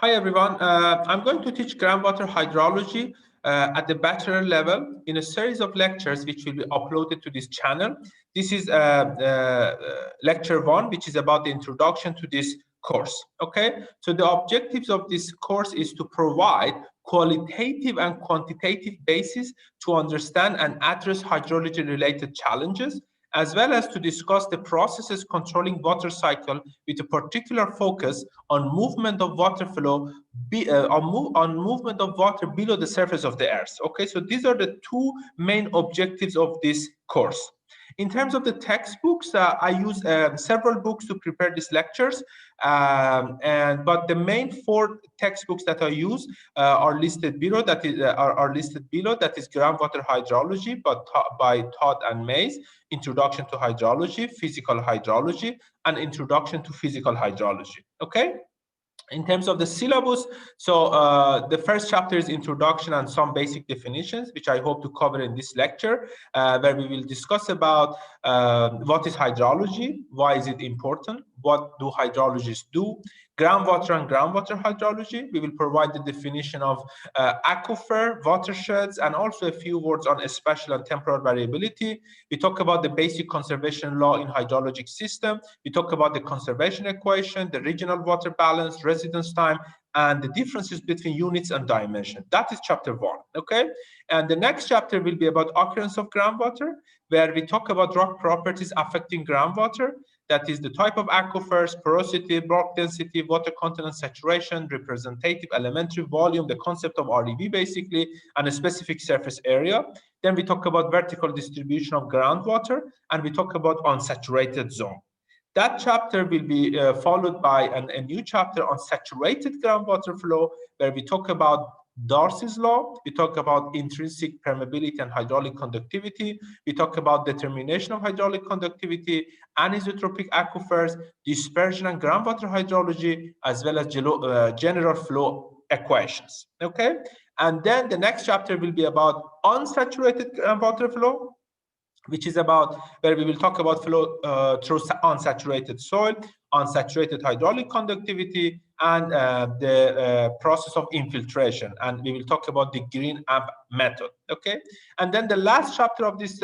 Hi everyone, I'm going to teach groundwater hydrology at the bachelor level in a series of lectures which will be uploaded to this channel. This is lecture 1, which is about the introduction to this course. Okay, so the objectives of this course is to provide qualitative and quantitative basis to understand and address hydrology related challenges, as well as to discuss the processes controlling water cycle with a particular focus on movement of water flow, on movement of water below the surface of the earth. Okay, so these are the two main objectives of this course. In terms of the textbooks, I use several books to prepare these lectures, but the main 4 textbooks that I use are listed below. That is Groundwater Hydrology by Todd and Mays, Introduction to Hydrology, Physical Hydrology, and Introduction to Physical Hydrology. Okay. In terms of the syllabus, so the first chapter is introduction and some basic definitions, which I hope to cover in this lecture, where we will discuss about what is hydrology, why is it important, what do hydrologists do, groundwater and groundwater hydrology. We will provide the definition of aquifer, watersheds, and also a few words on spatial and temporal variability. We talk about the basic conservation law in hydrologic system. We talk about the conservation equation, the regional water balance, residence time, and the differences between units and dimension. That is chapter 1, okay? And the next chapter will be about occurrence of groundwater, where we talk about rock properties affecting groundwater. That is the type of aquifers, porosity, rock density, water content and saturation, representative elementary volume, the concept of REV basically, and a specific surface area. Then we talk about vertical distribution of groundwater, and we talk about unsaturated zone. That chapter will be followed by a new chapter on saturated groundwater flow, where we talk about Darcy's law, we talk about intrinsic permeability and hydraulic conductivity, we talk about determination of hydraulic conductivity, anisotropic aquifers, dispersion and groundwater hydrology, as well as general flow equations. Okay, and then the next chapter will be about unsaturated groundwater flow, which is about where we will talk about flow through unsaturated soil, unsaturated hydraulic conductivity, and the process of infiltration. And we will talk about the green amp method, okay? And then the last chapter of this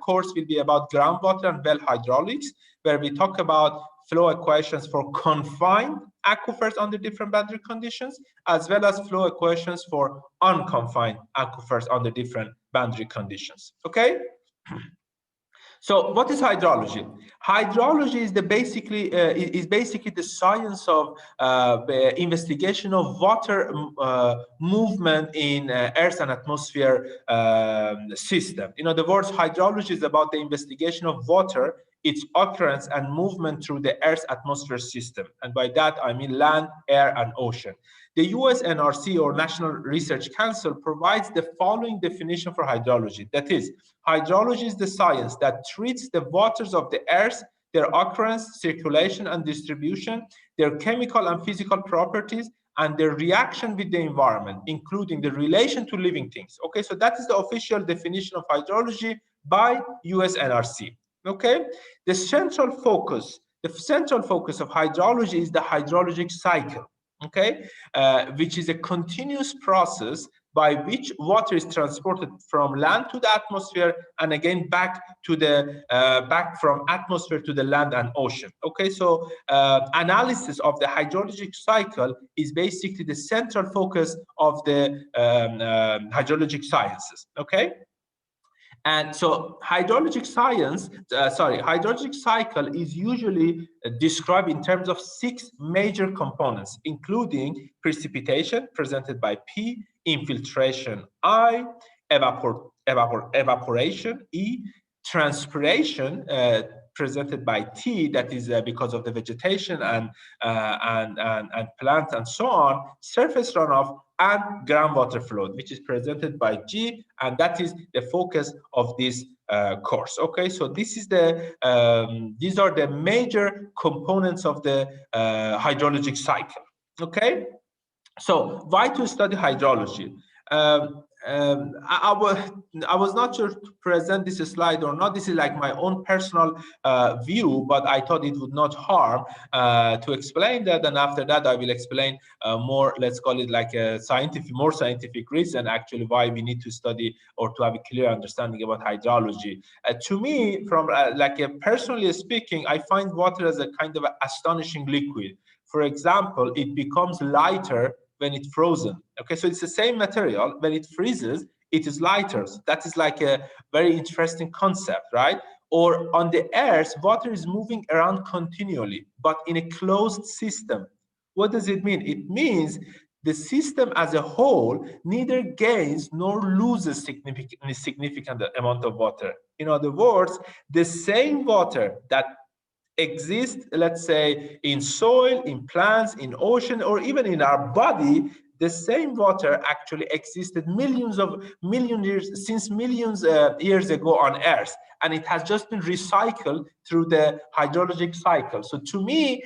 course will be about groundwater and well hydraulics, where we talk about flow equations for confined aquifers under different boundary conditions, as well as flow equations for unconfined aquifers under different boundary conditions, okay? So what is hydrology? Hydrology is basically the science of the investigation of water movement in Earth and atmosphere system. In other words, hydrology is about the investigation of water, its occurrence and movement through the Earth's atmosphere system. And by that, I mean land, air, and ocean. The US NRC, or National Research Council, provides the following definition for hydrology. That is, hydrology is the science that treats the waters of the earth, their occurrence, circulation, and distribution, their chemical and physical properties, and their reaction with the environment, including the relation to living things. Okay, so that is the official definition of hydrology by US NRC. Okay, the central focus of hydrology is the hydrologic cycle. Okay, which is a continuous process by which water is transported from land to the atmosphere and again back from atmosphere to the land and ocean. Okay, so analysis of the hydrologic cycle is basically the central focus of the hydrologic sciences. Okay. And so hydrologic cycle is usually described in terms of 6 major components, including precipitation, presented by P, infiltration, I, evaporation, E, transpiration, presented by T, that is because of the vegetation and plants and so on, surface runoff, and groundwater flow, which is presented by G, and that is the focus of this course. Okay, so this is these are the major components of the hydrologic cycle. Okay, so why to study hydrology? I was not sure to present this slide or not. This is like my own personal view, but I thought it would not harm to explain that. And after that, I will explain more, let's call it like a more scientific reason actually why we need to study or to have a clear understanding about hydrology. To me, from like personally speaking, I find water as a kind of astonishing liquid. For example, it becomes lighter when it's frozen. Okay, so it's the same material. When it freezes, it is lighter. So that is like a very interesting concept, right? Or on the earth, water is moving around continually, but in a closed system. What does it mean? It means the system as a whole neither gains nor loses significant amount of water. In other words, the same water that exist, let's say, in soil, in plants, in ocean, or even in our body, the same water actually existed million years since millions years ago on Earth, and it has just been recycled through the hydrologic cycle. So to me,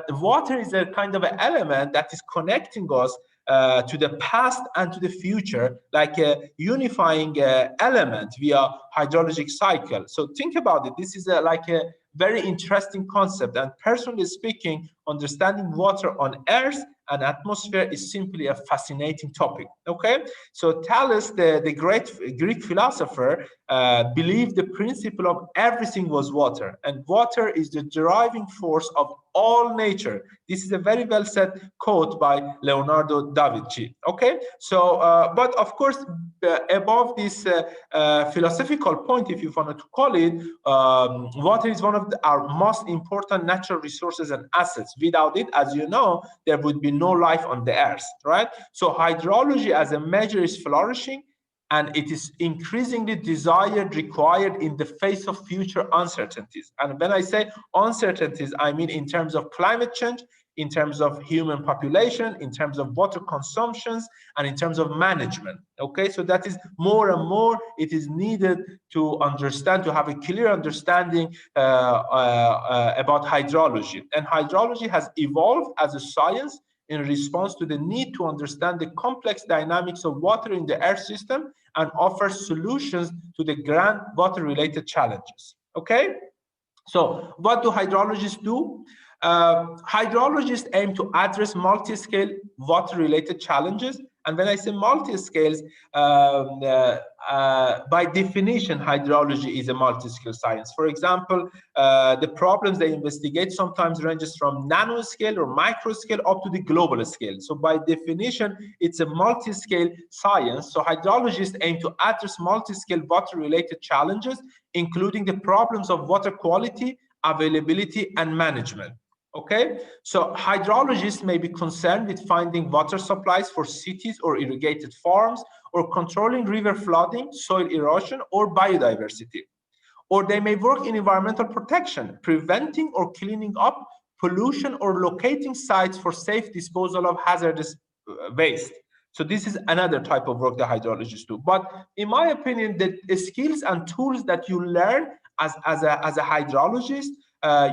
water is a kind of an element that is connecting us to the past and to the future, like a unifying element via hydrologic cycle. So think about it. This is like a very interesting concept, and personally speaking, understanding water on Earth and atmosphere is simply a fascinating topic. Okay, so Thales, the great Greek philosopher, believed the principle of everything was water, and water is the driving force of all nature. This is a very well said quote by Leonardo da Vinci. Okay, so but of course, above this philosophical point, if you wanted to call it, water is one of our most important natural resources and assets. Without it, as you know, there would be no life on the earth, right? So hydrology as a measure is flourishing, and it is increasingly desired, required in the face of future uncertainties. And when I say uncertainties, I mean in terms of climate change, in terms of human population, in terms of water consumptions, and in terms of management. Okay, so that is more and more it is needed to understand, to have a clear understanding about hydrology. And hydrology has evolved as a science in response to the need to understand the complex dynamics of water in the earth system and offer solutions to the grand water-related challenges. Okay, so what do hydrologists do? Hydrologists aim to address multi-scale water-related challenges. And when I say multi-scales, by definition, hydrology is a multi-scale science. For example, the problems they investigate sometimes ranges from nanoscale or microscale up to the global scale. So by definition, it's a multi-scale science. So hydrologists aim to address multi-scale water-related challenges, including the problems of water quality, availability, and management. Okay, so hydrologists may be concerned with finding water supplies for cities or irrigated farms, or controlling river flooding, soil erosion, or biodiversity. Or they may work in environmental protection, preventing or cleaning up pollution, or locating sites for safe disposal of hazardous waste. So this is another type of work that hydrologists do. But in my opinion, the skills and tools that you learn as a hydrologist,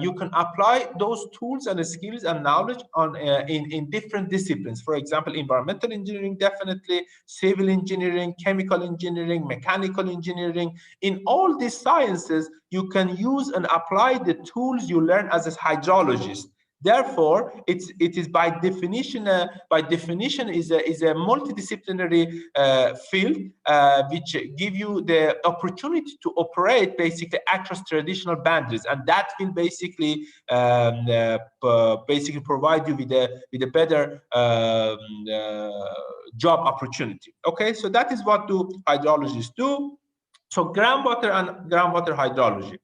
you can apply those tools and skills and knowledge on in different disciplines. For example, environmental engineering, definitely, civil engineering, chemical engineering, mechanical engineering. In all these sciences, you can use and apply the tools you learn as a hydrologist. Therefore, it is by definition is a multidisciplinary field which give you the opportunity to operate basically across traditional boundaries, and that will basically provide you with a better job opportunity. Okay, so that is what do hydrologists do. So groundwater and groundwater hydrology.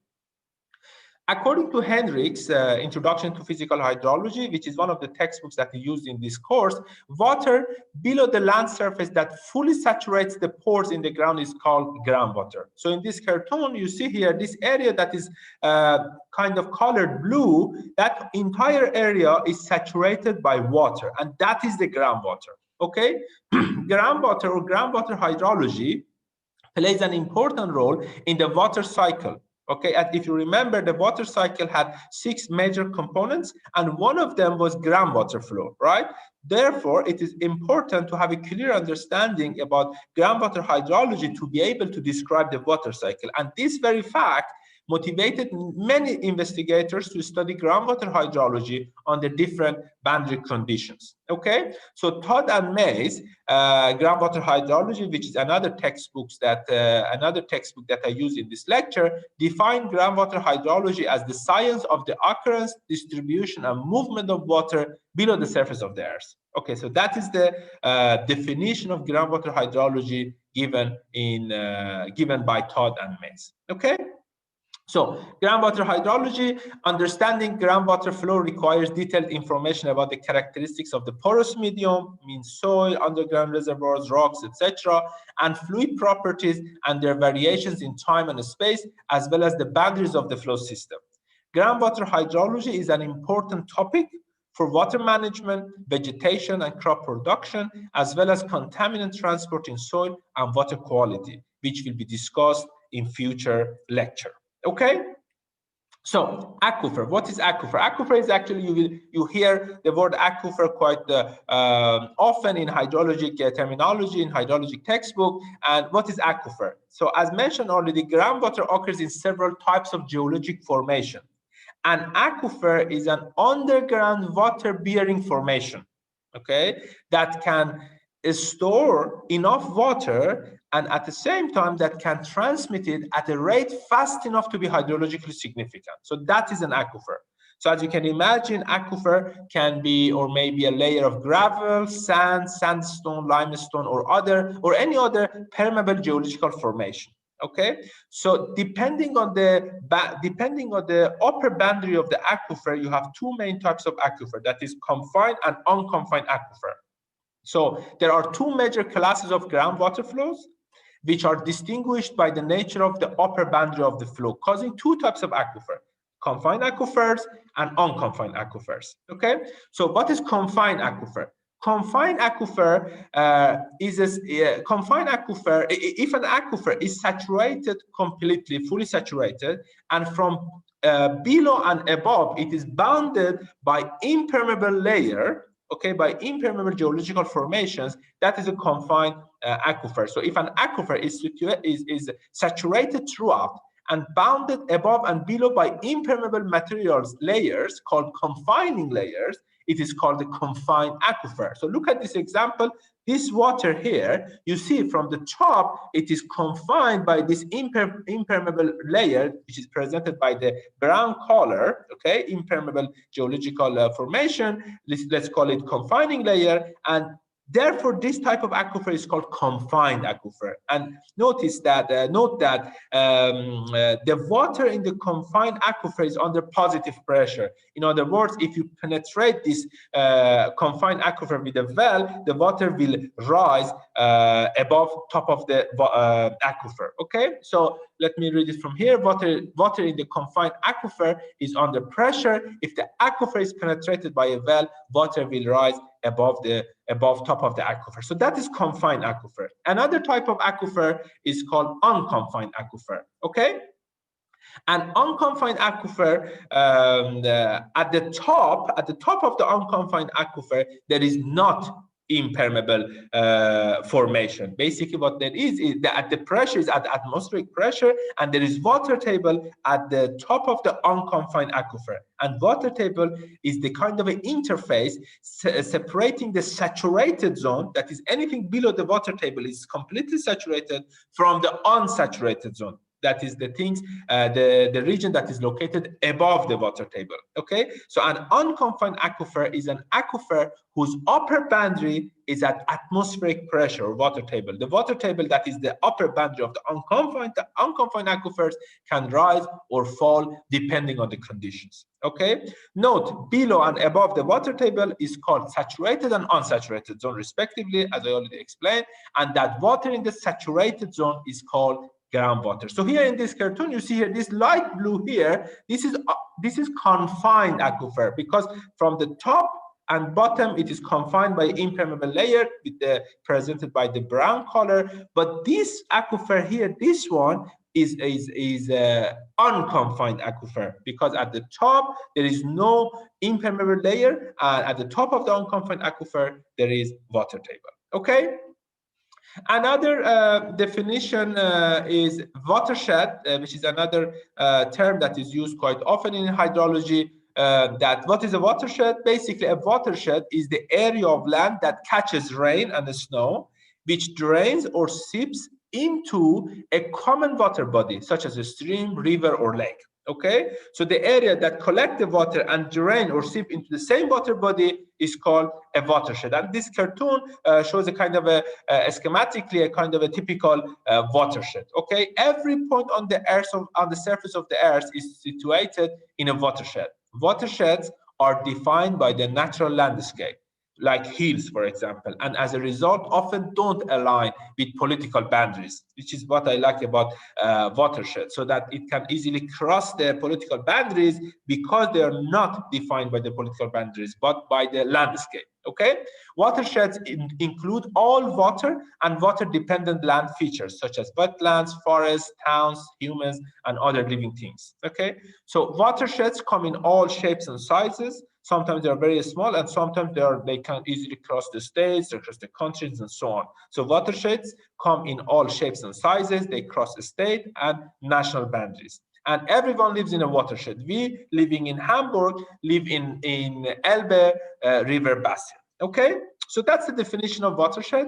According to Hendricks' Introduction to Physical Hydrology, which is one of the textbooks that he used in this course, water below the land surface that fully saturates the pores in the ground is called groundwater. So in this cartoon, you see here this area that is kind of colored blue, that entire area is saturated by water, and that is the groundwater. Okay, groundwater or groundwater hydrology plays an important role in the water cycle. Okay, and if you remember, the water cycle had 6 major components, and one of them was groundwater flow, right? Therefore, it is important to have a clear understanding about groundwater hydrology to be able to describe the water cycle. And this very fact motivated many investigators to study groundwater hydrology under different boundary conditions. Okay, so Todd and Mays, groundwater hydrology, which is another textbook that I use in this lecture, define groundwater hydrology as the science of the occurrence, distribution, and movement of water below the surface of the earth. Okay, so that is the definition of groundwater hydrology given by Todd and Mays. Okay. So, groundwater hydrology, understanding groundwater flow requires detailed information about the characteristics of the porous medium, means soil, underground reservoirs, rocks, etc., and fluid properties and their variations in time and space, as well as the boundaries of the flow system. Groundwater hydrology is an important topic for water management, vegetation, and crop production, as well as contaminant transport in soil and water quality, which will be discussed in future lecture. Okay, so aquifer. What is aquifer? Aquifer is actually, you hear the word aquifer quite often in hydrologic terminology, in hydrologic textbook. And what is aquifer? So as mentioned already, groundwater occurs in several types of geologic formation. An aquifer is an underground water-bearing formation, okay, that can store enough water and at the same time that can transmit it at a rate fast enough to be hydrologically significant. So that is an aquifer. So as you can imagine, aquifer can be or maybe a layer of gravel, sand, sandstone, limestone, or any other permeable geological formation. Okay, so depending on the upper boundary of the aquifer, you have 2 main types of aquifer, that is confined and unconfined aquifer. So there are 2 major classes of groundwater flows, which are distinguished by the nature of the upper boundary of the flow, causing 2 types of aquifer: confined aquifers and unconfined aquifers. Okay, so what is confined aquifer? Confined aquifer confined aquifer. If an aquifer is saturated completely, fully saturated, and from below and above, it is bounded by impermeable layer. Okay, by impermeable geological formations, that is a confined aquifer. So if an aquifer is saturated throughout and bounded above and below by impermeable materials layers called confining layers, it is called a confined aquifer. So look at this example. This water here, you see from the top, it is confined by this impermeable layer, which is presented by the brown color, okay, impermeable geological formation. Let's call it confining layer. And therefore, this type of aquifer is called confined aquifer. And note that the water in the confined aquifer is under positive pressure. In other words, if you penetrate this confined aquifer with a well, the water will rise above top of the aquifer. Okay, so let me read it from here. Water in the confined aquifer is under pressure. If the aquifer is penetrated by a well, water will rise above top of the aquifer. So that is confined aquifer. Another type of aquifer is called unconfined aquifer. Okay, an unconfined aquifer, at the top of the unconfined aquifer, there is not impermeable formation. Basically, what there is that the pressure is at atmospheric pressure, and there is water table at the top of the unconfined aquifer. And water table is the kind of an interface separating the saturated zone, that is anything below the water table is completely saturated, from the unsaturated zone. That is the things, the region that is located above the water table. Okay, so an unconfined aquifer is an aquifer whose upper boundary is at atmospheric pressure or water table. The water table, that is the upper boundary of the unconfined aquifers, can rise or fall depending on the conditions. Okay, note below and above the water table is called saturated and unsaturated zone respectively, as I already explained, and that water in the saturated zone is called groundwater. So here in this cartoon, you see here this light blue here. This is confined aquifer, because from the top and bottom it is confined by impermeable layer with presented by the brown color. But this aquifer here, this one, is unconfined aquifer, because at the top there is no impermeable layer, and at the top of the unconfined aquifer there is water table. Okay. Another definition is watershed, which is another term that is used quite often in hydrology. That what is a watershed? Basically, a watershed is the area of land that catches rain and snow, which drains or seeps into a common water body, such as a stream, river, or lake. Okay, so the area that collect the water and drain or seep into the same water body is called a watershed. And this cartoon shows a kind of schematically a kind of a typical watershed. Okay, every point on the earth, on the surface of the earth, is situated in a watershed. Watersheds are defined by the natural landscape, like hills, for example, and as a result often don't align with political boundaries, which is what I like about watersheds, so that it can easily cross the political boundaries because they are not defined by the political boundaries but by the landscape. Okay, watersheds include all water and water dependent land features such as wetlands, forests, towns, humans, and other living things. Okay, so watersheds come in all shapes and sizes. Sometimes they are very small, and sometimes they can easily cross the states, across the countries, and so on. So watersheds come in all shapes and sizes. They cross the state and national boundaries. And everyone lives in a watershed. We living in Hamburg live in Elbe river basin. Okay, so that's the definition of watershed.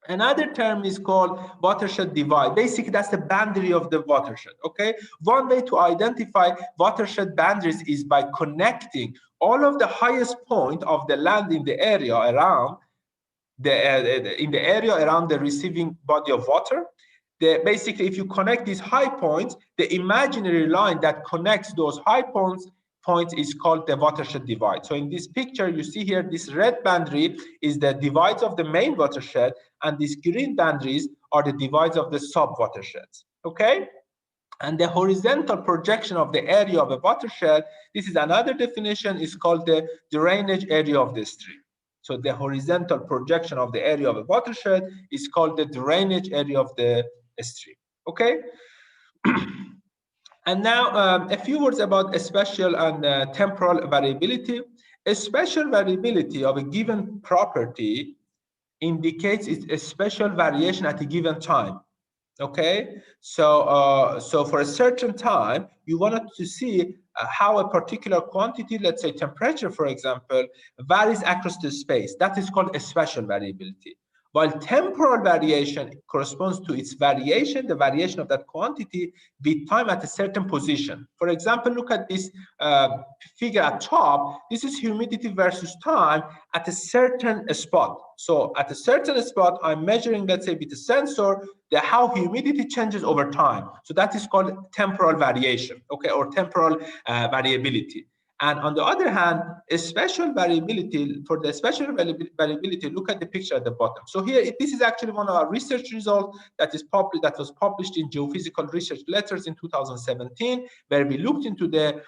Another term is called watershed divide. Basically, that's the boundary of the watershed. Okay, one way to identify watershed boundaries is by connecting all of the highest point of the land in the area around the receiving body of water. Basically, if you connect these high points, the imaginary line that connects those high points is called the watershed divide. So in this picture, you see here, this red boundary is the divides of the main watershed, and these green boundaries are the divides of the sub-watersheds. Okay? And the horizontal projection of the area of a watershed, this is another definition, is called the drainage area of the stream. So the horizontal projection of the area of a watershed is called the drainage area of the stream. Okay? And now a few words about spatial and temporal variability. A spatial variability of a given property indicates its spatial variation at a given time. Okay, so for a certain time, you wanted to see how a particular quantity, let's say temperature, for example, varies across the space. That is called a spatial variability. While temporal variation corresponds to its variation, the variation of that quantity with time at a certain position. For example, look at this figure at top. This is humidity versus time at a certain spot. So at a certain spot, I'm measuring, let's say, with a sensor, how humidity changes over time. So that is called temporal variation, okay, or temporal variability. And on the other hand, a spatial variability, for the spatial variability, look at the picture at the bottom. So here, this is actually one of our research results that was published in Geophysical Research Letters in 2017, where we looked into the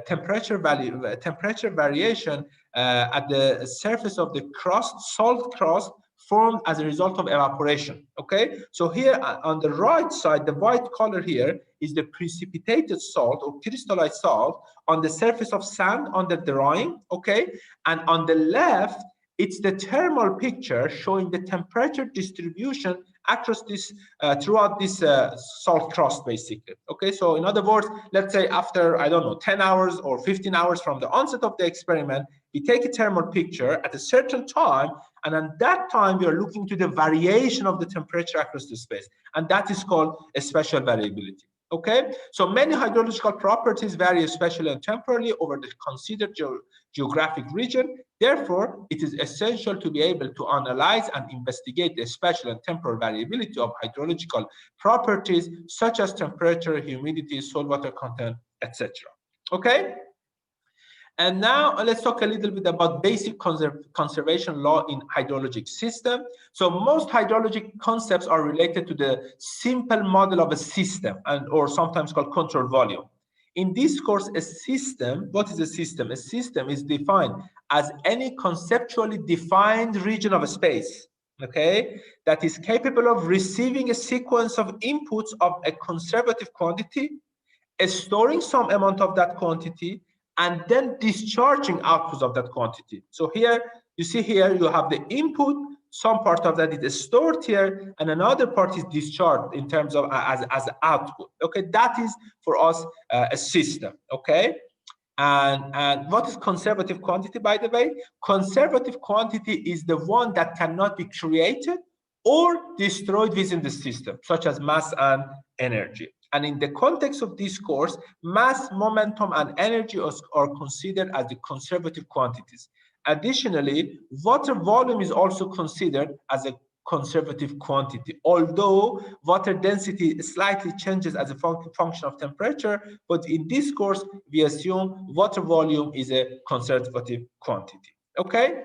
temperature variation at the surface of the crust, salt crust, formed as a result of evaporation. Okay, so here on the right side, the white color here is the precipitated salt or crystallized salt on the surface of sand on the drawing. Okay, and on the left, it's the thermal picture showing the temperature distribution across this throughout this salt crust, basically. Okay, so in other words, let's say after, I don't know, 10 hours or 15 hours from the onset of the experiment, we take a thermal picture at a certain time, and at that time we are looking to the variation of the temperature across the space, and that is called a spatial variability. Okay, so many hydrological properties vary spatially and temporally over the considered geographic region. Therefore, it is essential to be able to analyze and investigate the spatial and temporal variability of hydrological properties such as temperature, humidity, saltwater content, etc. Okay? And now let's talk a little bit about basic conservation law in hydrologic system. So most hydrologic concepts are related to the simple model of a system, or sometimes called control volume. In this course, a system, what is a system? A system is defined as any conceptually defined region of a space okay, that is capable of receiving a sequence of inputs of a conservative quantity, storing some amount of that quantity, and then discharging outputs of that quantity. So here, you see here, you have the input, some part of that is stored here, and another part is discharged in terms of as output. Okay, that is for us a system. Okay, and what is conservative quantity, by the way? Conservative quantity is the one that cannot be created or destroyed within the system, such as mass and energy. And in the context of this course, mass, momentum, and energy are considered as the conservative quantities. Additionally, water volume is also considered as a conservative quantity, although water density slightly changes as a function of temperature, but in this course, we assume water volume is a conservative quantity. Okay?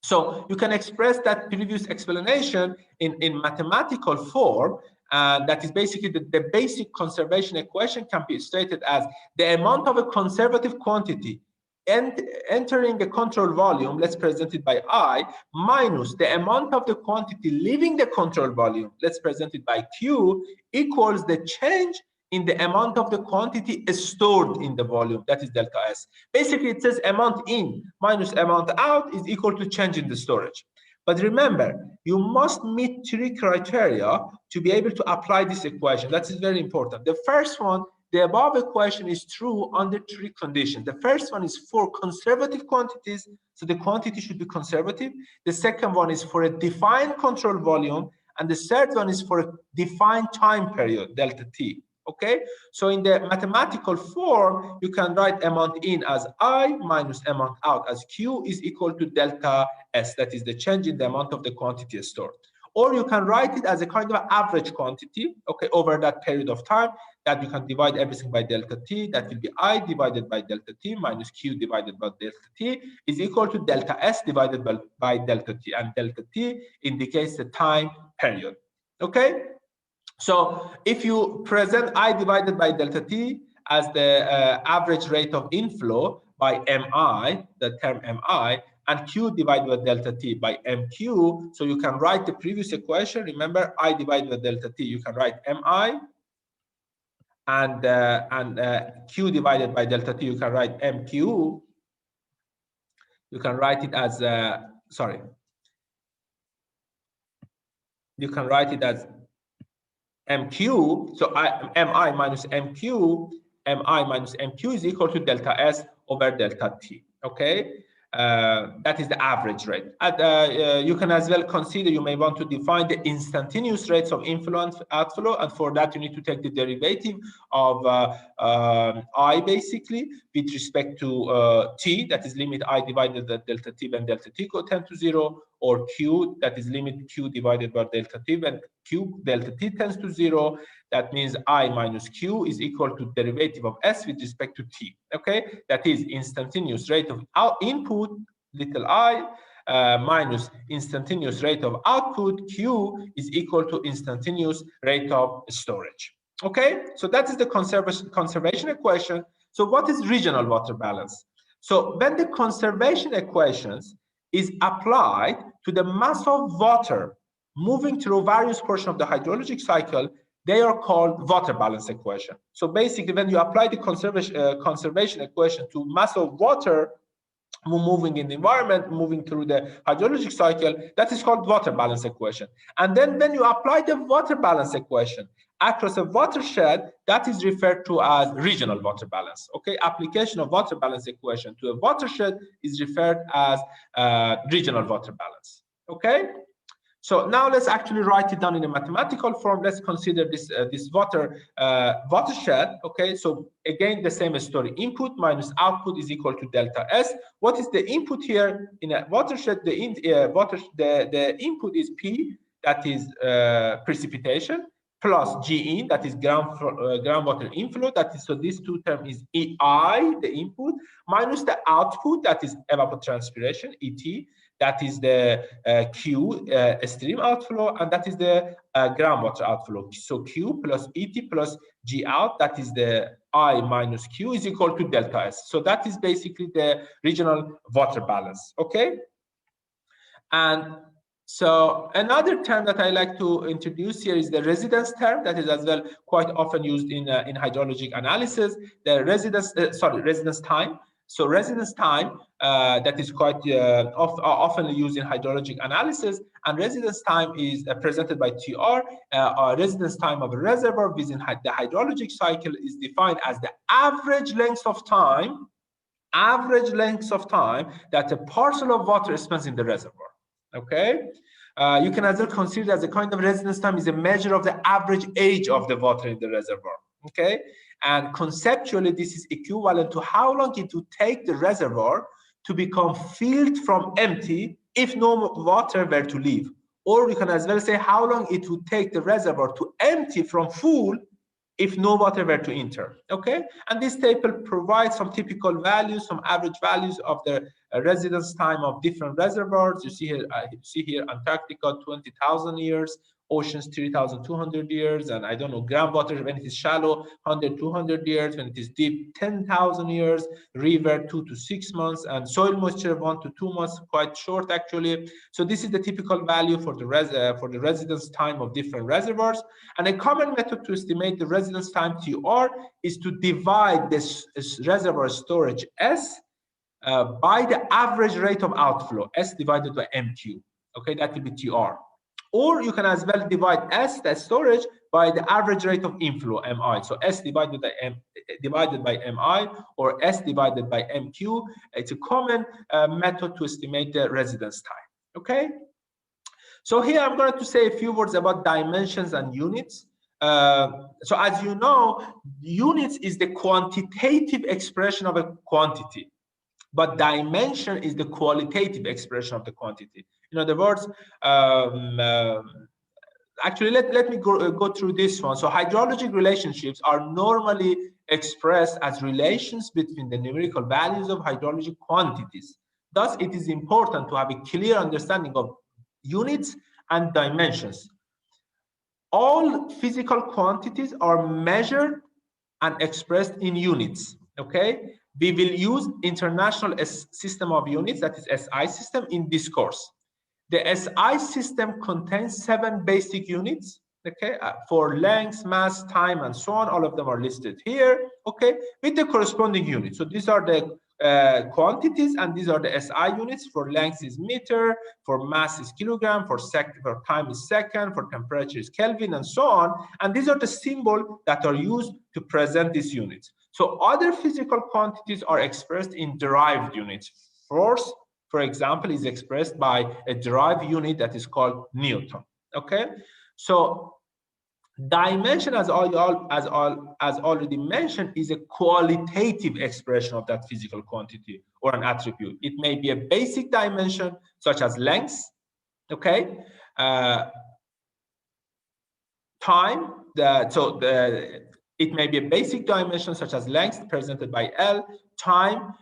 So you can express that previous explanation in mathematical form, and that is basically the basic conservation equation can be stated as the amount of a conservative quantity entering a control volume, let's present it by I, minus the amount of the quantity leaving the control volume, let's present it by Q, equals the change in the amount of the quantity stored in the volume, that is delta S. Basically, it says amount in minus amount out is equal to change in the storage. But remember, you must meet 3 criteria to be able to apply this equation. That is very important. The first one, the above equation is true under 3 conditions. The first one is for conservative quantities, so the quantity should be conservative. The second one is for a defined control volume, and the third one is for a defined time period, delta T. Okay, so in the mathematical form, you can write amount in as I minus amount out as Q is equal to delta S, that is the change in the amount of the quantity stored. Or you can write it as a kind of average quantity, okay, over that period of time, that you can divide everything by delta T. That will be I divided by delta T minus Q divided by delta T is equal to delta S divided by delta T, and delta T indicates the time period. Okay, so if you present I divided by delta T as the average rate of inflow by MI, the term MI, and Q divided by delta T by MQ, so you can write the previous equation. Remember, I divided by delta T, you can write MI, and Q divided by delta T, you can write MQ. You can write it as, you can write it as MQ, so MI minus MQ, MI minus MQ is equal to delta S over delta T, okay? That is the average rate. You can as well consider, you may want to define the instantaneous rates of inflow and outflow, and for that you need to take the derivative of I basically with respect to T, that is limit I divided by delta T when delta T go tend to 0, or Q, that is limit Q divided by delta T when Q delta T tends to 0. That means I minus Q is equal to derivative of S with respect to T, okay? That is instantaneous rate of input, little I, minus instantaneous rate of output, Q, is equal to instantaneous rate of storage, okay? So that is the conservation equation. So what is regional water balance? So when the conservation equations is applied to the mass of water moving through various portions of the hydrologic cycle, they are called water balance equation. So basically, when you apply the conservation equation to mass of water moving in the environment, moving through the hydrologic cycle, that is called water balance equation. And then when you apply the water balance equation across a watershed, that is referred to as regional water balance. Okay, application of water balance equation to a watershed is referred as regional water balance. Okay. So now let's actually write it down in a mathematical form. Let's consider this watershed. Okay, so again the same story. Input minus output is equal to delta S. What is the input here in a watershed? The input is P, that is precipitation, plus G in, that is groundwater inflow. That is, so these two terms is EI, the input, minus the output, that is evapotranspiration, ET. That is the Q stream outflow, and that is the groundwater outflow. So Q plus ET plus G out, that is the I minus Q is equal to delta S. So that is basically the regional water balance, okay? And So another term that I like to introduce here is the residence term, that is as well quite often used in hydrologic analysis. The residence time. So residence time that is quite often used in hydrologic analysis, and residence time is presented by TR. Residence time of a reservoir within the hydrologic cycle is defined as the average length of time that a parcel of water spends in the reservoir. Okay, you can as well consider as a kind of residence time is a measure of the average age of the water in the reservoir. Okay, and conceptually this is equivalent to how long it would take the reservoir to become filled from empty if no water were to leave, or you can as well say how long it would take the reservoir to empty from full if no water were to enter. Okay, and this table provides some typical values, some average values of the residence time of different reservoirs. You see here Antarctica 20,000 years, oceans 3,200 years, and I don't know, groundwater when it is shallow 100, 200 years, when it is deep 10,000 years, river 2 to 6 months, and soil moisture 1 to 2 months, quite short actually. So this is the typical value for the residence time of different reservoirs. And a common method to estimate the residence time TR is to divide this reservoir storage S by the average rate of outflow, S divided by MQ. Okay, that will be TR. Or you can as well divide S, that storage, by the average rate of inflow, MI. So S divided by MI, or S divided by MQ. It's a common method to estimate the residence time. Okay. So here I'm going to say a few words about dimensions and units. So as you know, units is the quantitative expression of a quantity, but dimension is the qualitative expression of the quantity. In other words, actually, let me go through this one. So hydrologic relationships are normally expressed as relations between the numerical values of hydrologic quantities. Thus, it is important to have a clear understanding of units and dimensions. All physical quantities are measured and expressed in units. Okay, we will use international system of units, that is SI system, in this course. The SI system contains 7 basic units, okay, for length, mass, time, and so on. All of them are listed here, okay, with the corresponding units. So these are the quantities, and these are the SI units. For length is meter, for mass is kilogram, for time is second, for temperature is Kelvin, and so on. And these are the symbols that are used to present these units. So other physical quantities are expressed in derived units. Force, for example, is expressed by a derived unit that is called Newton. Okay, so dimension, as already mentioned, is a qualitative expression of that physical quantity or an attribute. It may be a basic dimension such as length. Okay, time. It may be a basic dimension such as length presented by L, time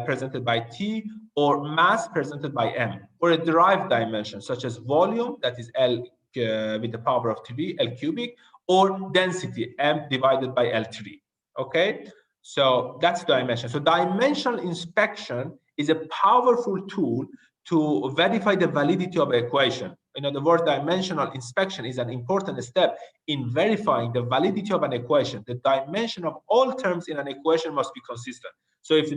presented by T, or mass presented by M, or a derived dimension such as volume, that is L with the power of 3, L cubic, or density, M divided by L3. Okay, so that's dimension. So dimensional inspection is a powerful tool to verify the validity of an equation. In other words, dimensional inspection is an important step in verifying the validity of an equation. The dimension of all terms in an equation must be consistent. So if the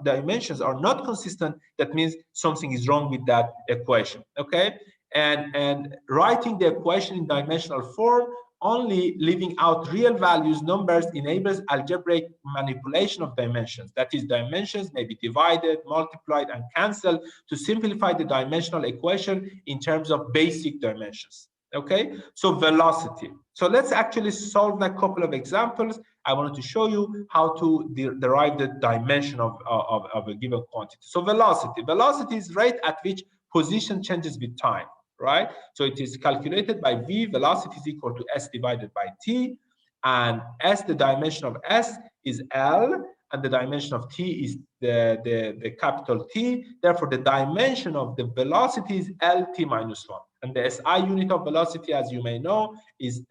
dimensions are not consistent, that means something is wrong with that equation. Okay, and writing the equation in dimensional form, only leaving out real values, numbers, enables algebraic manipulation of dimensions. That is, dimensions may be divided, multiplied, and cancelled to simplify the dimensional equation in terms of basic dimensions. Okay, so velocity. So let's actually solve a couple of examples. I wanted to show you how to derive the dimension of a given quantity. So velocity is rate at which position changes with time, right? So it is calculated by V. Velocity is equal to S divided by T, and S, the dimension of S is L, and the dimension of T is the capital T. Therefore, the dimension of the velocity is LT minus 1. And the SI unit of velocity, as you may know, is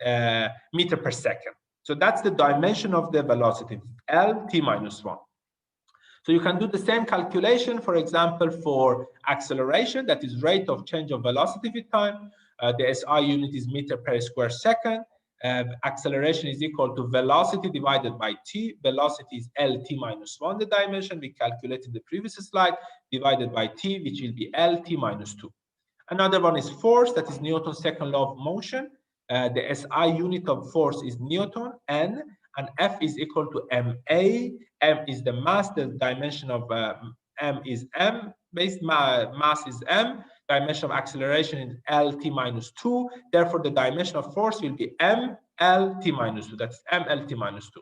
meter per second. So that's the dimension of the velocity, LT minus 1. So you can do the same calculation, for example, for acceleration, that is rate of change of velocity with time. The SI unit is meter per square second. Acceleration is equal to velocity divided by t. Velocity is lt minus 1, the dimension we calculated in the previous slide, divided by t, which will be lt minus 2. Another one is force, that is Newton's second law of motion. The SI unit of force is Newton, N, and F is equal to MA. M is the mass, the dimension of M is M, base mass is M, dimension of acceleration is LT minus 2. Therefore, the dimension of force will be MLT minus 2. That's MLT minus 2.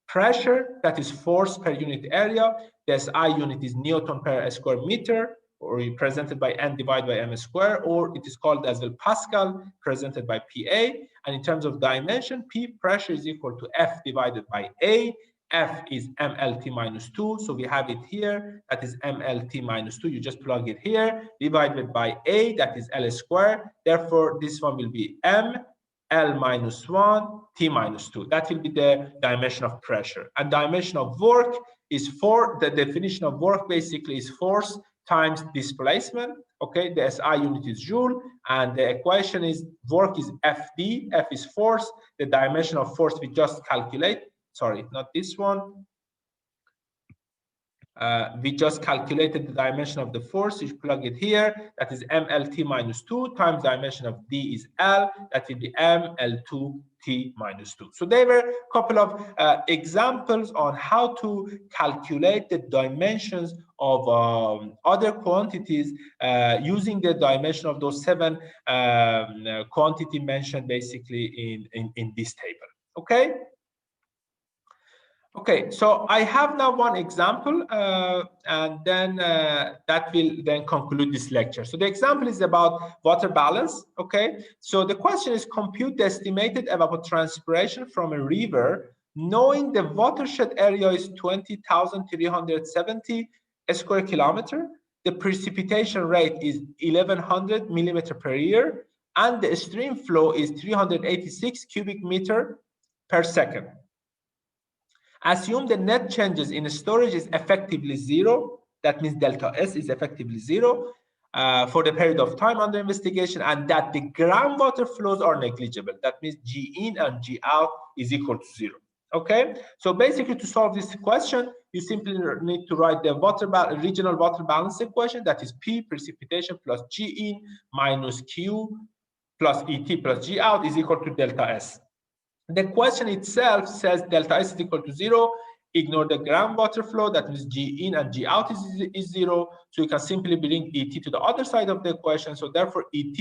Pressure, that is force per unit area. The SI unit is Newton per square meter, or represented by N divided by M square, or it is called as well Pascal, presented by PA. And in terms of dimension, P, pressure, is equal to F divided by A. F is MLT minus 2, so we have it here, that is MLT minus 2, you just plug it here, divided by A, that is L square. Therefore, this one will be M, L minus 1, T minus 2. That will be the dimension of pressure. And dimension of work is the definition of work basically is force times displacement. Okay, the SI unit is joule, and the equation is work is FD, F is force, the dimension of force we just calculate, sorry, not this one. We just calculated the dimension of the force, you plug it here, that is MLT minus 2 times dimension of D is L, that will be ML2T minus 2. So there were a couple of examples on how to calculate the dimensions of other quantities using the dimension of those 7 quantity mentioned basically in this table. Okay. Okay, so I have now one example, and then that will then conclude this lecture. So the example is about water balance. Okay, so the question is compute the estimated evapotranspiration from a river, knowing the watershed area is 20,370 square kilometer. The precipitation rate is 1,100 millimeter per year, and the stream flow is 386 cubic meter per second. Assume the net changes in storage is effectively 0. That means delta S is effectively 0 for the period of time under investigation, and that the groundwater flows are negligible. That means G in and G out is equal to 0. Okay, so basically to solve this question, you simply need to write the regional water balance equation, that is P precipitation plus G in minus Q plus ET plus G out is equal to delta S. The question itself says delta S is equal to 0. Ignore the groundwater flow, that means G in and G out is 0. So you can simply bring ET to the other side of the equation. So therefore, ET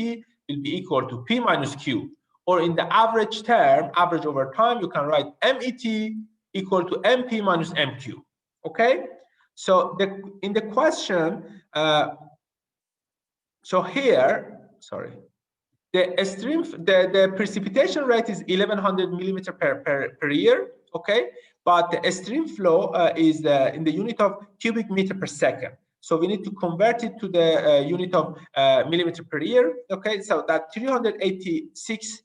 will be equal to P minus Q. Or in the average term, average over time, you can write MET equal to MP minus MQ. Okay? So in the question, so here, sorry. The precipitation rate is 1,100 millimeter per year, okay? But the stream flow is in the unit of cubic meter per second. So we need to convert it to the unit of millimeter per year, okay? So that 386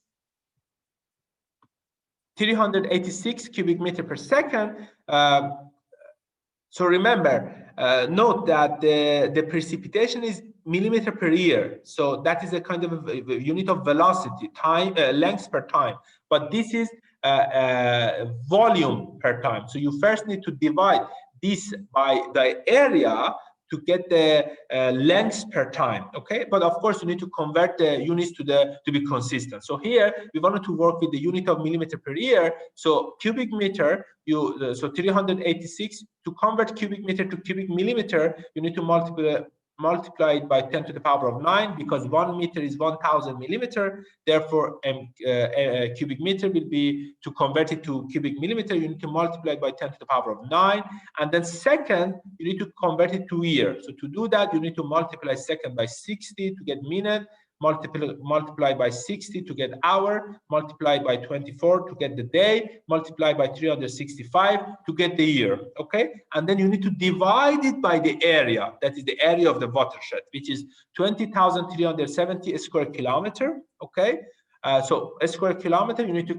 cubic meter per second. So remember, note that the precipitation is millimeter per year. So that is a kind of a unit of velocity, time, length per time. But this is volume per time. So you first need to divide this by the area to get the length per time, okay? But of course, you need to convert the units to be consistent. So here we wanted to work with the unit of millimeter per year. So cubic meter, so 386 to convert cubic meter to cubic millimeter, you need to multiply it by 10 to the power of 9, because 1 meter is 1,000 millimeter. Therefore, cubic meter will be, to convert it to cubic millimeter, you need to multiply it by 10 to the power of 9. And then second, you need to convert it to year. So to do that, you need to multiply second by 60 to get minute, multiply by 60 to get hour, multiply by 24 to get the day, multiply by 365 to get the year, okay? And then you need to divide it by the area, that is the area of the watershed, which is 20,370 square kilometer, okay? So a square kilometer, you need to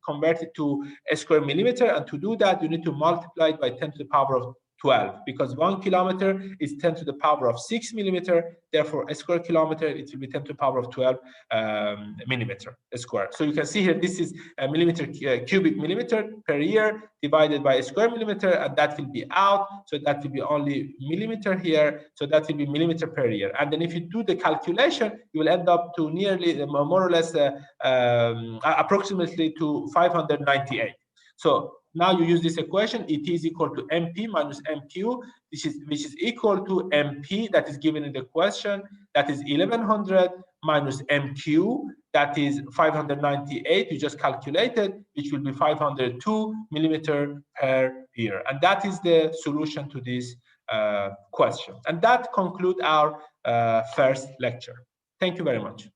convert it to a square millimeter, and to do that, you need to multiply it by 10 to the power of 12, because 1 kilometer is 10 to the power of 6 millimeter. Therefore, a square kilometer, it will be 10 to the power of 12 millimeter square. So you can see here, this is a millimeter cubic millimeter per year divided by a square millimeter, and that will be out. So that will be only millimeter here. So that will be millimeter per year. And then if you do the calculation, you will end up to nearly, more or less, approximately to 598. So now you use this equation, it is equal to MP minus MQ, which is equal to MP that is given in the question, that is 1100 minus MQ, that is 598, you just calculated, which will be 502 millimeter per year. And that is the solution to this question. And that concludes our first lecture. Thank you very much.